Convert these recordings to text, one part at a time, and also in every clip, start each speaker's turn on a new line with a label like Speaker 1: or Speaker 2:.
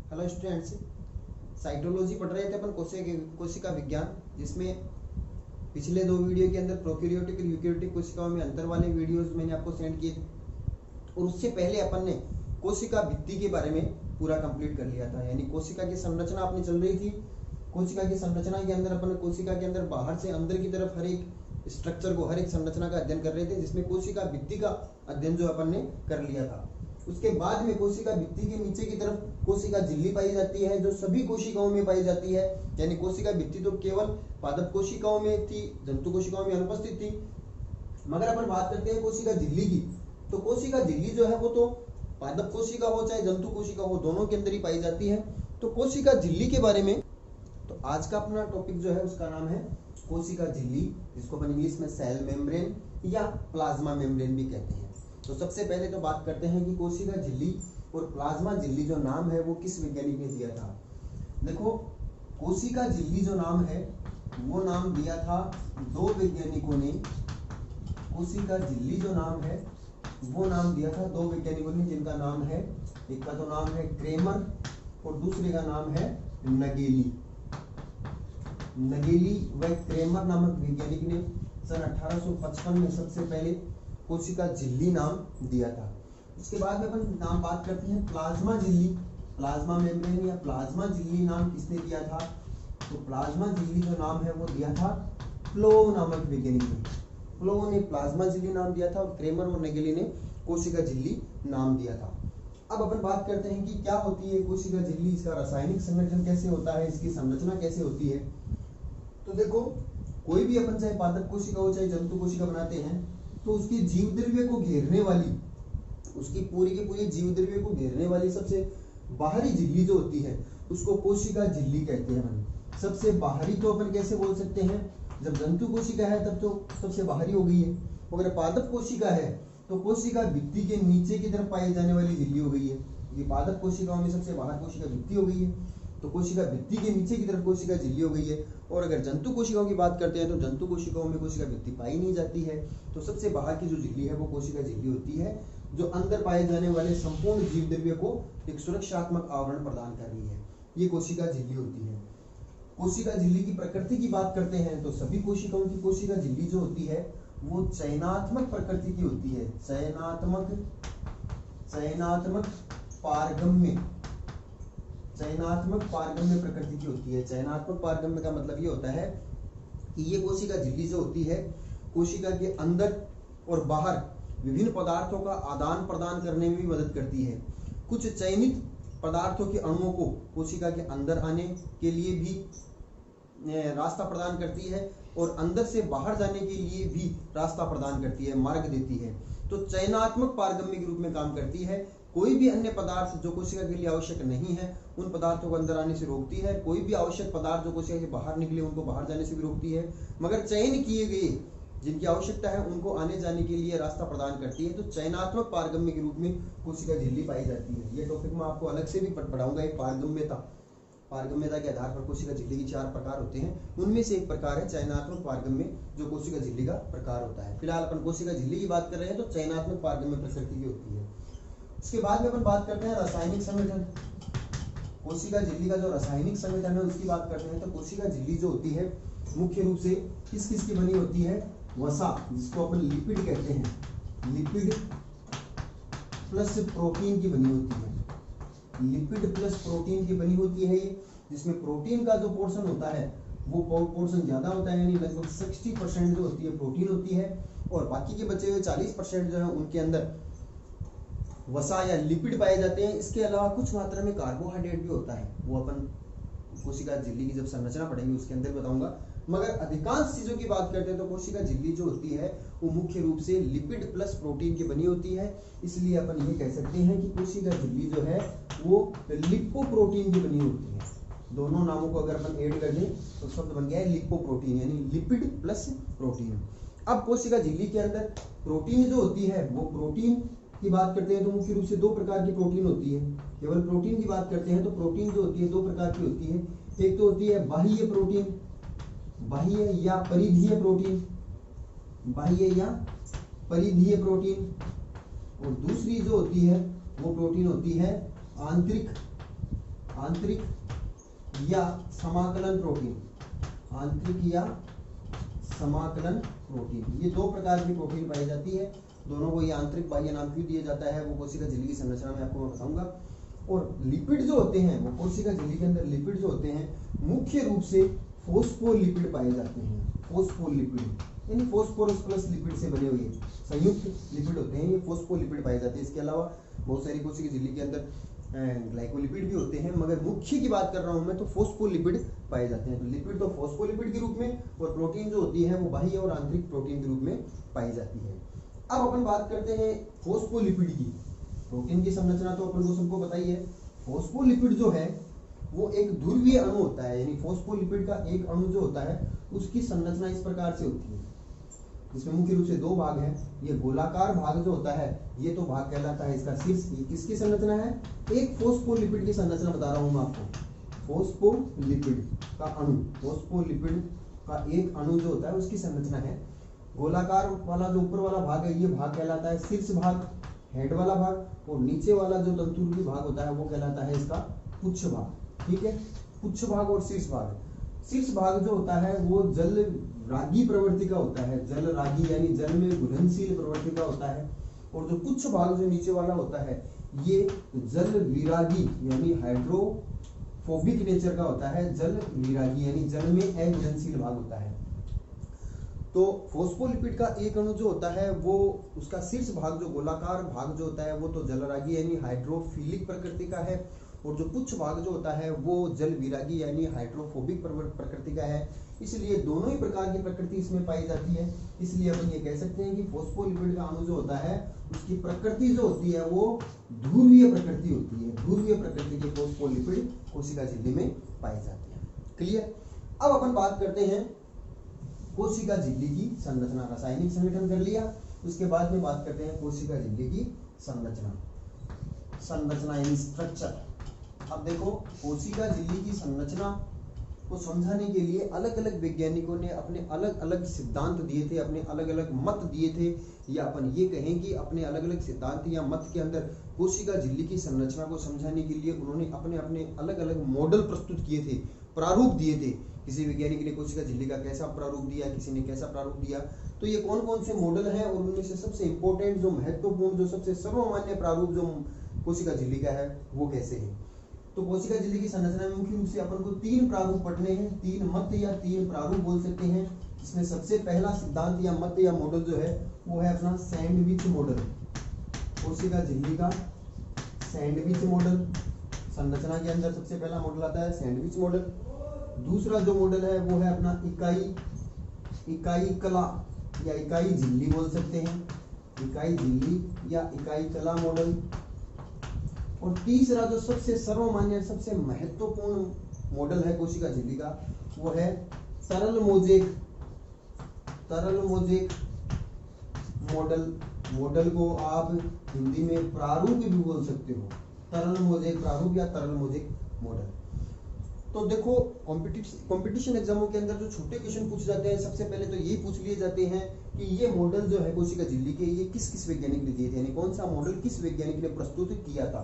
Speaker 1: Hello students, cytology पढ़ रहे थे अपन कोशिका विज्ञान, जिसमें पिछले दो वीडियो के अंदर प्रोकैरियोटिक और यूकैरियोटिक कोशिकाओं में अंतर वाले वीडियोस मैंने आपको सेंड किए थे। और उससे पहले अपन ने कोशिका भित्ति के बारे में पूरा कंप्लीट कर लिया था, यानी कोशिका की संरचना अपनी चल रही थी। कोशिका की संरचना के अंदर अपन कोशिका के अंदर बाहर से अंदर की तरफ हर एक स्ट्रक्चर को, हर एक संरचना का अध्ययन कर रहे थे, जिसमें कोशिका भित्ति का अध्ययन जो अपन ने कर लिया था। उसके बाद में कोशिका भित्ति के नीचे की तरफ कोशिका झिल्ली पाई जाती है, जो सभी कोशिकाओं में पाई जाती है। यानी कोशिका भित्ति तो केवल पादप कोशिकाओं में थी, जंतु कोशिकाओं में अनुपस्थित थी। मगर अपन बात करते हैं कोशिका झिल्ली की, तो कोशिका झिल्ली जो है वो तो पादप कोशिका हो चाहे जंतु कोशिका हो, दोनों के अंदर ही पाई जाती है। तो कोशिका झिल्ली के बारे में तो आज का अपना टॉपिक जो है उसका नाम है कोशिका झिल्ली, जिसको अपन इंग्लिश में सेल मेम्ब्रेन या प्लाज्मा मेम्ब्रेन भी कहते हैं। तो सबसे पहले तो बात करते हैं कि कोशिका झिल्ली और प्लाज्मा झिल्ली जो नाम है वो किस वैज्ञानिक ने दिया था। देखो, कोशिका झिल्ली जो नाम है वो नाम दिया था दो वैज्ञानिकों ने। कोशिका झिल्ली जो नाम है वो नाम दिया था दो वैज्ञानिकों ने, जिनका नाम है, एक का तो नाम है क्रेमर और दूसरे का नाम है नगेली। नगेली व क्रेमर नामक वैज्ञानिक ने सन 1855 में सबसे पहले कोशिका झिल्ली नाम दिया था। उसके बाद में अपन नाम बात करते हैं प्लाज्मा झिल्ली, प्लाज्मा मेम्ब्रेन या प्लाज्मा झिल्ली नाम किसने दिया था। तो प्लाज्मा झिल्ली जो नाम है वो दिया था प्लोव नामक वैज्ञानिक ने। प्लोव ने प्लाज्मा झिल्ली नाम दिया था और क्रेमर और नेगेली ने कोशिका झिल्ली नाम दिया था। अब अपन बात करते हैं कि क्या होती है कोशिका झिल्ली, इसका रासायनिक संगठन कैसे होता है, इसकी संरचना कैसे होती है। तो देखो, कोई भी अपन चाहे पादप कोशिका हो चाहे जंतु कोशिका बनाते हैं, तो उसकी जीव द्रव्य को घेरने वाली, उसकी पूरी की पूरी जीव द्रव्य को घेरने वाली सबसे बाहरी झिल्ली जो होती है उसको कोशिका झिल्ली कहते हैं। अपन सबसे बाहरी तो अपन कैसे बोल सकते हैं, जब जंतु कोशिका है तब तो सबसे बाहरी हो गई है। अगर पादप कोशिका है तो कोशिका भित्ति के नीचे की तरफ पाई जाने वाली झिल्ली हो गई है। ये पादप कोशिकाओं में सबसे बाहर कोशिका भित्ति हो गई है, तो कोशिका भित्ति के नीचे की तरफ कोशिका झिल्ली हो गई है। और अगर जंतु कोशिकाओं की बात करते हैं तो जंतु कोशिकाओं में कोशिका भित्ति पाई नहीं जाती है, तो सबसे बाहर की जो झिल्ली है वो कोशिका झिल्ली होती है, जो अंदर पाए जाने वाले संपूर्ण जीव द्रव्य को एक सुरक्षात्मक आवरण प्रदान कर रही है। ये कोशिका झिल्ली होती है। कोशिका झिल्ली की प्रकृति की बात करते हैं तो सभी कोशिकाओं की कोशिका झिल्ली जो होती है वो चयनात्मक प्रकृति की होती है। चयनात्मक पारगम्य प्रकृति की होती है। चयनात्मक पारगम्य का मतलब ये होता है कि ये कोशिका झिल्ली जो होती है कोशिका के अंदर और बाहर विभिन्न पदार्थों का आदान प्रदान करने में भी मदद करती है। कुछ चयनित पदार्थों के अणुओं को कोशिका के अंदर आने के लिए भी रास्ता प्रदान करती है और अंदर से बाहर जाने के लिए भी रास्ता प्रदान करती है, मार्ग देती है। तो चयनात्मक पारगम्य के रूप में काम करती है। कोई भी अन्य पदार्थ जो कोशिका के लिए आवश्यक नहीं है उन पदार्थों को अंदर आने से रोकती है। कोई भी आवश्यक पदार्थ जो कोशिका के बाहर निकले उनको बाहर जाने से भी रोकती है। मगर चयन किए गए जिनकी आवश्यकता है उनको आने जाने के लिए रास्ता प्रदान करती है। तो चयनात्मक पारगम्य के रूप में कोशिका झिल्ली पाई जाती है। ये टॉपिक मैं आपको अलग से भी पढ़ाऊंगा। एक पारगम्यता के आधार पर कोशिका झिल्ली के 4 प्रकार होते हैं, उनमें से एक प्रकार है चयनात्मक पारगम्य, जो कोशिका झिल्ली का प्रकार होता है। फिलहाल अपन कोशिका झिल्ली की बात कर रहे हैं तो चयनात्मक पारगम्य प्रकृति की होती है। उसके बाद में अपन बात करते हैं रासायनिक संगठन। कोशिका झिल्ली का जो रासायनिक संगठन है उसकी बात करते हैं तो कोशिका झिल्ली जो होती है मुख्य रूप से किस किस की बनी होती है। वसा, जिसको अपन लिपिड कहते हैं, लिपिड प्लस प्रोटीन की बनी होती है। लिपिड प्लस प्रोटीन की बनी होती है ये, जिसमें प्रोटीन का जो पोर्शन होता है वो पोर्शन ज्यादा होता है, यानी लगभग 60% जो होती है प्रोटीन होती है और बाकी के बचे हुए 40% जो है उनके अंदर वसा या लिपिड पाए जाते हैं। इसके अलावा कुछ मात्रा में कार्बोहाइड्रेट भी होता है, वो अपन कोशिका झिल्ली की जब संरचना पढ़ेंगे उसके अंदर बताऊंगा। मगर अधिकांश चीजों की बात करते हैं तो कोशिका झिल्ली जो होती है वो मुख्य रूप से लिपिड प्लस प्रोटीन की बनी होती है। इसलिए अपन ये कह सकते हैं कि कोशिका झिल्ली जो है वो लिपोप्रोटीन की बनी होती है। दोनों नामों को अगर अपन ऐड कर दें तो शब्द बन गया है लिपोप्रोटीन, यानी लिपिड प्लस प्रोटीन। अब कोशिका झिल्ली के अंदर प्रोटीन जो होती है वो प्रोटीन की बात करते हैं तो मुख्य रूप से 2 प्रकार की प्रोटीन होती है। केवल प्रोटीन की बात करते हैं तो प्रोटीन जो होती है 2 प्रकार की होती है। एक तो होती है बाह्य प्रोटीन, बाह्य या परिधीय प्रोटीन, बाह्य या परिधीय प्रोटीन, और दूसरी जो होती है वो प्रोटीन होती है आंतरिक आंतरिक या समाकलन प्रोटीन, आंतरिक या समाकलन प्रोटीन, ये दो प्रकार की प्रोटीन पाई जाती है। दोनों को ये आंतरिक बाह्य नाम क्यों दिया जाता है वो कोशिका झिल्ली की संरचना में आपको मैं बताऊंगा। और लिपिड जो होते हैं वो कोशिका झिल्ली के अंदर लिपिड जो होते हैं मुख्य रूप से फोस्फोलिपिड पाए जाते हैं। फोस्फोलिपिड यानी फोस्फोरस प्लस लिपिड से बने हुए संयुक्त लिपिड होते हैं, ये फोस्फोलिपिड पाए जाते हैं। इसके अलावा बहुत सारी कोशिका झिल्ली के अंदर ग्लाइकोलिपिड भी होते हैं, मगर मुख्य की बात कर रहा हूं मैं तो फोस्फोलिपिड पाए जाते हैं। तो लिपिड तो फोस्फोलिपिड के रूप में और प्रोटीन जो होती है वो बाह्य और आंतरिक प्रोटीन के रूप में पाई जाती है। अब अपन बात करते हैं फोस्फोलिपिड की। प्रोटीन की संरचना तो अपन को सबको पता ही है। फोस्फोलिपिड जो है वो एक ध्रुवीय अणु होता है, यानी फोस्फोलिपिड का एक अणु जो होता है उसकी संरचना इस प्रकार से होती है। इसमें मुख्य रूप से दो भाग हैं। ये गोलाकार भाग जो होता है ये तो भाग कहलाता है इसका शीर्ष। किसकी संरचना है? एक फोस्फोलिपिड की संरचना बता रहा हूं मैं आपको। फोस्फोलिपिड का अणु, फोस्फोलिपिड का एक अणु जो होता है उसकी संरचना है। गोलाकार वाला जो ऊपर वाला भाग है ये भाग कहलाता है शीर्ष भाग, हेड वाला भाग, और नीचे वाला जो तंतुरूपी भाग होता है वो कहलाता है इसका पुच्छ भाग। ठीक है, पुच्छ भाग और शीर्ष भाग। शीर्ष भाग जो होता है वो जल रागी प्रवृत्ति का होता है, जल रागी यानी जल में घुलनशील प्रवृत्ति का होता है। और जो पुच्छ भाग जो नीचे वाला होता है ये जल विरागी यानी हाइड्रोफोबिक नेचर का होता है। जल विरागी यानी जल में अघुलनशील भाग होता है। तो फोस्फोलिपिड का एक अणु जो होता है वो उसका शीर्ष भाग जो गोलाकार भाग जो होता है वो तो जलरागी यानी हाइड्रोफिलिक प्रकृति का है, और जो पुच्छ भाग जो होता है वो जल विरागी यानी हाइड्रोफोबिक प्रकृति का है। इसलिए दोनों ही प्रकार की प्रकृति इसमें पाई जाती है। इसलिए अपन ये कह सकते हैं कि फोस्फोलिपिड का अणु जो होता है उसकी प्रकृति जो होती है वो ध्रुवीय प्रकृति होती है। ध्रुवीय प्रकृति के फोस्फोलिपिड कोशिका झिल्ली में पाए जाते हैं। क्लियर? अब अपन बात करते हैं कोशिका झिल्ली की संरचना। रासायनिक संगठन कर लिया, उसके बाद में बात करते हैं कोशिका झिल्ली की संरचना। संरचना यानी स्ट्रक्चर। अब देखो कोशिका झिल्ली की संरचना को समझाने के लिए अलग अलग वैज्ञानिकों ने अपने अलग अलग सिद्धांत दिए थे, अपने अलग अलग मत दिए थे, या अपन ये कहें कि अपने अलग अलग सिद्धांत या मत के अंदर कोशिका झिल्ली की संरचना को समझाने के लिए उन्होंने अपने अपने अलग अलग मॉडल प्रस्तुत किए थे, प्रारूप दिए थे। किसी वैज्ञानिक ने कोशिका झिल्ली का कैसा प्रारूप दिया, किसी ने कैसा प्रारूप दिया। तो ये कौन कौन से मॉडल हैं और उनमें से सबसे इंपॉर्टेंट जो महत्वपूर्ण जो सबसे सर्वमान्य प्रारूप जो कोशिका झिल्ली का है वो कैसे है। तो कोशिका झिल्ली की संरचना में मुख्य रूप से अपन को तीन प्रारूप पढ़ने हैं, तीन मत या तीन प्रारूप बोल सकते हैं। इसमें सबसे पहला सिद्धांत या मत या मॉडल जो है वो है अपना सैंडविच मॉडल। कोशिका झिल्ली का सैंडविच मॉडल संरचना के अंदर सबसे पहला मॉडल आता है सैंडविच मॉडल। दूसरा जो मॉडल है वो है अपना इकाई कला या इकाई झिल्ली बोल सकते हैं, इकाई झिल्ली या इकाई कला मॉडल। और तीसरा जो सबसे सर्वमान्य सबसे महत्वपूर्ण मॉडल है कोशिका झिल्ली का वो है तरल मोजेक मॉडल। मॉडल को आप हिंदी में प्रारूप भी बोल सकते हो, तरल मोजेक प्रारूप या तरल मोजेक मॉडल। तो देखो कंपटीशन एग्जामों के अंदर जो छोटे क्वेश्चन पूछे जाते हैं सबसे पहले तो यही पूछ लिए जाते हैं कि ये मॉडल जो है कोशिका झिल्ली के ये किस किस वैज्ञानिक ने दिए थे, यानी कौन सा मॉडल किस वैज्ञानिक ने प्रस्तुत किया था।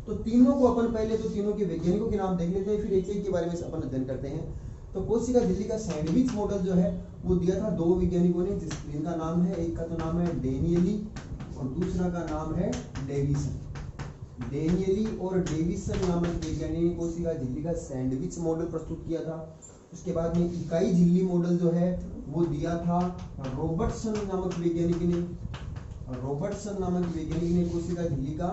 Speaker 1: तो तीनों को अपन पहले तो तीनों के वैज्ञानिकों के नाम देख लेते हैं, फिर एक एक के बारे में अपन अध्ययन करते हैं। तो कोशिका झिल्ली का सैंडविच मॉडल जो है वो दिया था दो वैज्ञानिकों ने, जिनका नाम है, एक का तो नाम है डेनियली और दूसरा का नाम है डेविसन। डेनियली और डेविसन नामक वैज्ञानिक ने कोशिका झिल्ली का सैंडविच मॉडल प्रस्तुत किया था। उसके बाद में इकाई झिल्ली मॉडल जो है वो दिया था रॉबर्टसन नामक वैज्ञानिक ने। रॉबर्टसन नामक वैज्ञानिक ने कोशिका झिल्ली का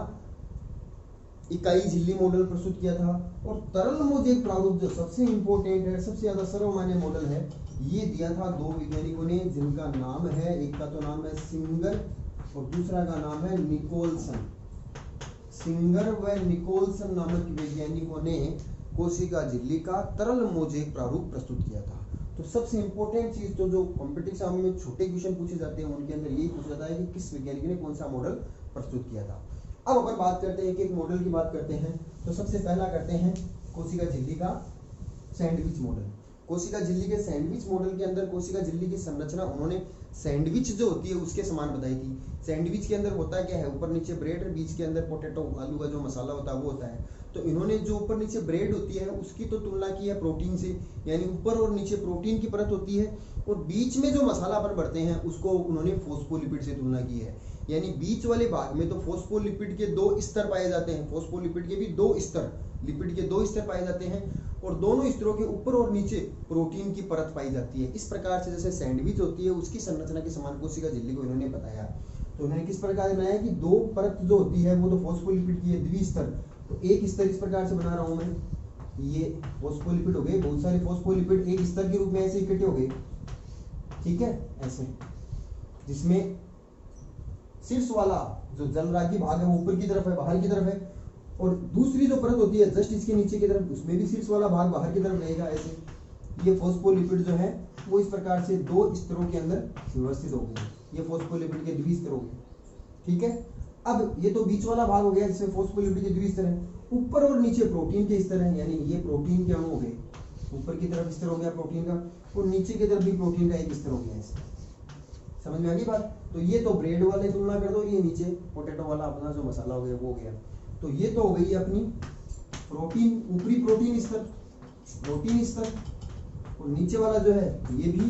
Speaker 1: इकाई झिल्ली मॉडल प्रस्तुत किया था। और तरल मोजेक प्रारूप जो सबसे इंपॉर्टेंट है, सबसे ज्यादा सर्वमान्य मॉडल है, ये दिया था दो वैज्ञानिकों ने, जिनका नाम है, एक का तो नाम है सिंगर और दूसरा का नाम है निकोलसन। सिंगर व निकोलसन नामक वैज्ञानिकों ने कोशिका झिल्ली का तरल मोजेक प्रारूप प्रस्तुत किया था। तो सबसे इंपॉर्टेंट चीज तो जो कॉम्पिटिशन में छोटे क्वेश्चन पूछे जाते हैं उनके अंदर यही पूछा जाता है कि किस वैज्ञानिक ने कौन सा मॉडल प्रस्तुत किया था। अब अपन बात करते हैं, एक एक मॉडल की बात करते हैं। तो सबसे पहला करते हैं कोशिका झिल्ली का सैंडविच मॉडल। कोशिका झिल्ली के सैंडविच मॉडल के अंदर कोशिका झिल्ली की संरचना उन्होंने सैंडविच जो होती है उसके समान बताई थी। सैंडविच के अंदर होता क्या है, ऊपर नीचे ब्रेड और बीच के अंदर पोटैटो आलू का जो मसाला होता है वो होता है। तो इन्होंने जो ऊपर नीचे ब्रेड होती है उसकी तो तुलना की है प्रोटीन से, यानी ऊपर और नीचे प्रोटीन की परत होती है, और बीच में जो मसाला अपन भरते हैं उसको उन्होंने फोस्फोलिपिड से तुलना की है। यानी बीच वाले भाग में तो फोस्फोलिपिड के 2 स्तर पाए जाते हैं, फोस्फोलिपिड के भी 2 स्तर, लिपिड के 2 स्तर पाए जाते हैं, और दोनों स्तरों के ऊपर और नीचे प्रोटीन की परत पाई जाती है। इस प्रकार से जैसे सैंडविच होती है उसकी संरचना के समान कोशिका झिल्ली को इन्होंने बताया। तो उन्होंने किस प्रकार बनाया कि 2 परत जो होती है वो तो फोस्फोलिपिड की है, द्विस्तर। तो एक स्तर इस प्रकार से बना रहा हूं मैं, ये फोस्फोलिपिड हो गए, बहुत सारे फोस्फोलिपिड एक स्तर के रूप में ऐसे इकट्ठे हो गए, ठीक है, ऐसे, जिसमें शीर्ष वाला जो जलरागी भाग है वो ऊपर की तरफ है, बाहर की तरफ है, और दूसरी जो परत होती है जस्ट इसके नीचे की तरफ, उसमें भी शीर्ष वाला भाग बाहर की तरफ रहेगा ऐसे। ये फोस्फोलिपिड जो है वो इस प्रकार से 2 स्तरों के अंदर व्यवस्थित हो गए, ये फोस्फोलिपिड के द्विस्तर हो गए, ठीक है। अब ये तो बीच वाला भाग हो गया जिसमें फोस्फोलिपिड के द्विस्तर है, ऊपर और नीचे प्रोटीन के स्तर है, यानी ये प्रोटीन के अणु हो गए, ऊपर की तरफ स्तर हो गया प्रोटीन का, और नीचे की तरफ भी प्रोटीन का एक स्तर हो गया ऐसे। समझ में आ गई बात? तो ये तो ब्रेड वाले तुलना कर दो, ये नीचे पोटैटो वाला अपना जो मसाला हो गया वो हो गया। तो ये तो हो गई अपनी प्रोटीन, ऊपरी प्रोटीन स्तर, प्रोटीन स्तर, और नीचे वाला जो है ये भी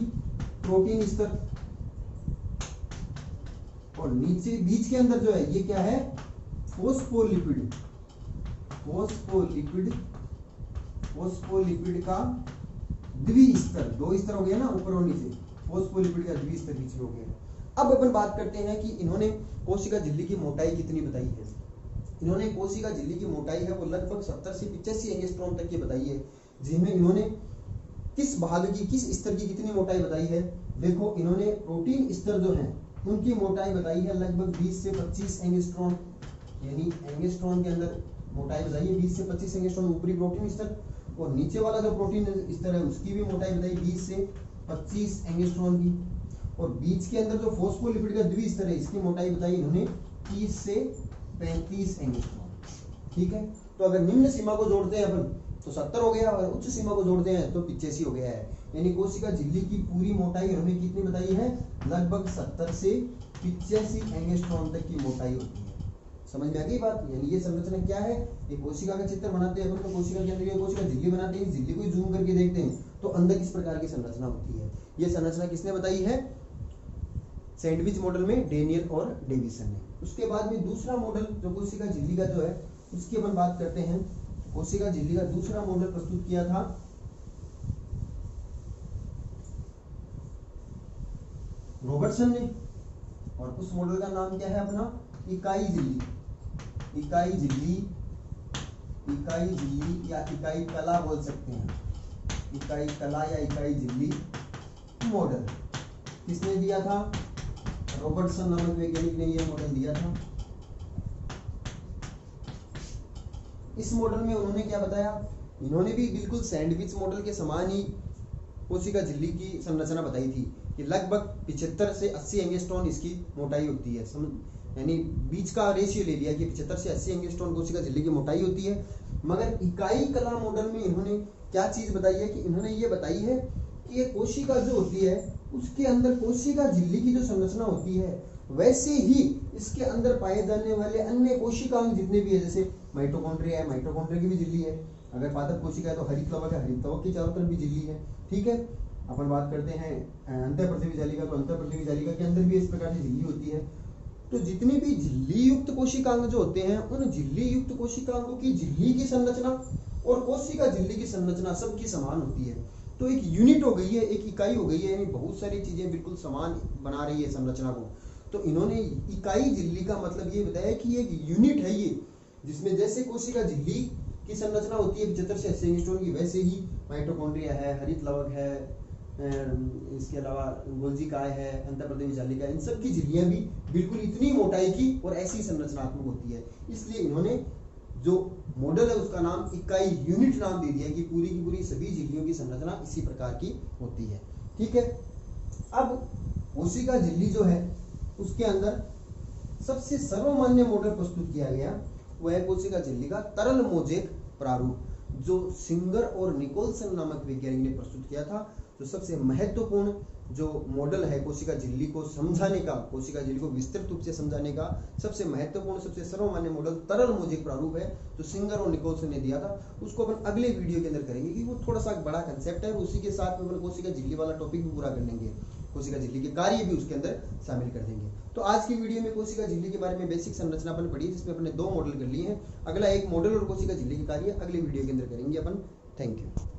Speaker 1: प्रोटीन स्तर, और नीचे बीच के अंदर जो है ये क्या है, फोस्फोलिपिड, फोस्फोलिपिड, फोस्फोलिपिड का द्विस्तर, 2 स्तर हो गया ना ऊपर और नीचे, फोस्फोलिपिड का द्विस्तर बीच में हो गया। अब अपन बात करते हैं कि इन्होंने कोशिका झिल्ली की मोटाई कितनी बताई है। इन्होंने कोशिका झिल्ली की मोटाई है वो लगभग 70 से 85 एंगस्ट्रॉम तक की बताई है, जिनमें इन्होंने किस भाग की, किस स्तर की कितनी मोटाई बताई है। देखो इन्होंने प्रोटीन स्तर जो है उनकी मोटाई बताई है लगभग 20 से 25 एंगस्ट्रॉम, यानी एंगस्ट्रॉम के अंदर मोटाई बताई है 20 से 25 एंगस्ट्रॉम ऊपरी प्रोटीन स्तर, और नीचे वाला जो प्रोटीन स्तर है उसकी भी मोटाई बताई 20 से 25 एंगस्ट्रॉम की, और बीच के अंदर जो फोस्फोलिपिड का द्विस्तर है इसकी मोटाई बताई इन्होंने 30 से 35 एंगस्ट्रॉम, ठीक है। तो अगर निम्न सीमा को जोड़ते हैं अपन तो 70 हो गया, और उच्च सीमा को जोड़ते हैं तो 85 हो गया है। यानी कोशिका झिल्ली की पूरी मोटाई इन्होंने कितनी बताई है, लगभग 70 से 85 एंगस्ट्रॉम तक की मोटाई होती है। समझ में आ गई बात? यानी ये संरचना क्या है, ये कोशिका का चित्र बनाते हैं अपन, तो कोशिका के अंदर ये कोशिका झिल्ली बनाते हैं, झिल्ली को जूम करके देखते हैं तो अंदर किस प्रकार की संरचना होती है। ये संरचना किसने बताई है, सैंडविच मॉडल में डेनियल और डेविसन ने। उसके बाद में दूसरा मॉडल जो कोशिका झिल्ली का जो है उसकी अपन बात करते हैं। कोशिका झिल्ली का दूसरा मॉडल प्रस्तुत किया था रॉबर्टसन ने, और उस मॉडल का नाम क्या है अपना, इकाई झिल्ली, इकाई झिल्ली, इकाई झिल्ली या इकाई कला बोल सकते हैं, इकाई कला या इकाई झिल्ली मॉडल। किसने दिया था, रॉबर्टसन नामक वैज्ञानिक ने यह मॉडल दिया था। इस मॉडल में उन्होंने क्या बताया, इन्होंने भी बिल्कुल सैंडविच मॉडल के समान ही कोशिका झिल्ली की संरचना बताई थी कि लगभग 75 से 80 एंगस्ट्रॉम इसकी मोटाई होती है। यानी बीच का रेशियो ले लिया कि 75 से 80 एंगस्ट्रॉम कोशिका झिल्ली की मोटाई होती है। मगर इकाई कला मॉडल में इन्होंने क्या चीज बताई है कि इन्होंने ये बताई है कि ये कोशिका जो होती है उसके अंदर कोशिका झिल्ली की जो संरचना होती है वैसे ही इसके अंदर पाए जाने वाले अन्य कोशिकांग जितने भी है, जैसे माइटोकॉन्ड्रिया है, माइटोकॉन्ड्रिया की भी झिल्ली है, अगर पादप कोशिका है तो हरित कवक है, हरित कवक की चारों तरफ भी झिल्ली है, ठीक है। अपन बात करते हैं अंतःप्रतिवी जालिका, तो अंतःप्रतिवी जालिका के अंदर भी इस प्रकार की झिल्ली होती है। तो जितनी भी झिल्ली युक्त कोशिकांग जो होते हैं उन झिल्ली युक्त कोशिकांगों की झिल्ली की संरचना और कोशिका झिल्ली की संरचना सबकी समान होती है। तो एक यूनिट हो गई है, एक इकाई हो गई है, यानी बहुत सारी चीजें बिल्कुल समान बना रही है संरचना को। तो इन्होंने इकाई झिल्ली का मतलब ये बताया कि एक यूनिट है ये, जिसमें जैसे कोशिका झिल्ली की संरचना होती है 75 से 80 एंगस्ट्रॉम की, वैसे ही माइटोकॉन्ड्रिया है, हरित लवक है, इसके अलावा गोल्जी काय है, अंतःप्रतिवी जालिका, इन सब की झिल्लियां भी बिल्कुल इतनी मोटाई की और ऐसी संरचनात्मक होती है। इसलिए इन्होंने जो मॉडल है उसका नाम इकाई यूनिट नाम दे दिया कि पूरी की पूरी सभी झिल्लियों की संरचना इसी प्रकार की होती है, ठीक है। अब कोशिका झिल्ली जो है उसके अंदर सबसे सर्वमान्य मॉडल प्रस्तुत किया गया वह है कोशिका झिल्ली का तरल मोजेक प्रारूप, जो सिंगर और निकोलसन नामक वैज्ञानिक ने प्रस्तुत किया था। जो सबसे महत्वपूर्ण जो मॉडल है कोशिका झिल्ली को समझाने का, कोशिका झिल्ली को विस्तृत रूप से समझाने का सबसे महत्वपूर्ण, सबसे सर्वमान्य मॉडल तरल मौजिक प्रारूप है जो सिंगर और निकोल्सन ने दिया था, उसको अपन अगले वीडियो के अंदर करेंगे क्योंकि वो थोड़ा सा बड़ा कंसेप्ट है और उसी के साथ में अपन कोशिका झिल्ली वाला टॉपिक भी पूरा कर लेंगे, कोशिका झिल्ली के कार्य भी उसके अंदर शामिल कर देंगे। तो आज की वीडियो में कोशिका झिल्ली के बारे में बेसिक संरचना अपन पढ़ी, जिसमें अपने 2 मॉडल कर लिए हैं। अगला एक मॉडल और कोशिका झिल्ली के कार्य अगले वीडियो के अंदर करेंगे अपन। Thank you.